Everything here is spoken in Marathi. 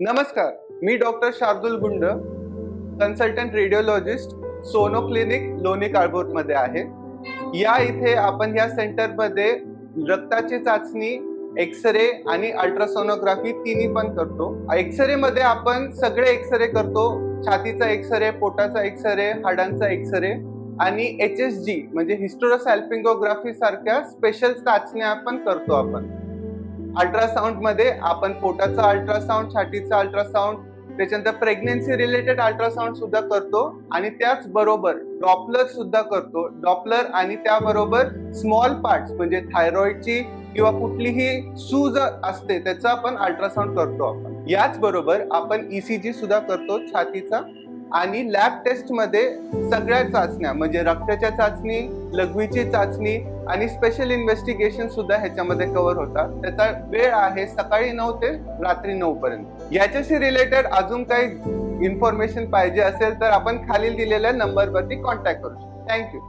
नमस्कार, मी डॉक्टर शार्दुल गुंड, कन्सल्टंट रेडिओलॉजिस्ट, सोनो क्लिनिक लोणी काळभोरमध्ये आहे. या इथे आपण या सेंटरमध्ये रक्ताची चाचणी, एक्सरे आणि अल्ट्रासोनोग्राफी तिन्ही पण करतो. एक्सरे मध्ये आपण सगळे एक्सरे करतो. छातीचा एक्सरे, पोटाचा एक्सरे, हाडांचा एक्सरे आणि HSG म्हणजे हिस्टेरोसॅल्पिंगोग्राफी सारख्या स्पेशल चाचण्या आपण करतो. अल्ट्रासाऊंड मध्ये आपण पोटाचा अल्ट्रासाऊंड, छातीचा अल्ट्रासाऊंड, त्याच्यानंतर प्रेग्नन्सी रिलेटेड अल्ट्रासाऊंड सुद्धा करतो आणि त्याच बरोबर डॉपलर सुद्धा करतो. डॉपलर आणि त्याबरोबर स्मॉल पार्ट्स म्हणजे थायरॉइडची किंवा कुठलीही सूज असते त्याचा आपण अल्ट्रासाऊंड करतो. याच बरोबर आपण ECG सुद्धा करतो छातीचा आणि लॅब टेस्ट मध्ये सगळ्या चाचण्या म्हणजे रक्ताच्या चाचणी, लघवीची चाचणी आणि स्पेशल इन्व्हेस्टिगेशन सुद्धा ह्याच्यामध्ये कव्हर होतात. त्याचा वेळ आहे सकाळी 9 ते रात्री 9 पर्यंत. याच्याशी रिलेटेड अजून काही इन्फॉर्मेशन पाहिजे असेल तर आपण खालील दिलेल्या नंबरवरती कॉन्टॅक्ट करू शकतो. थँक्यू.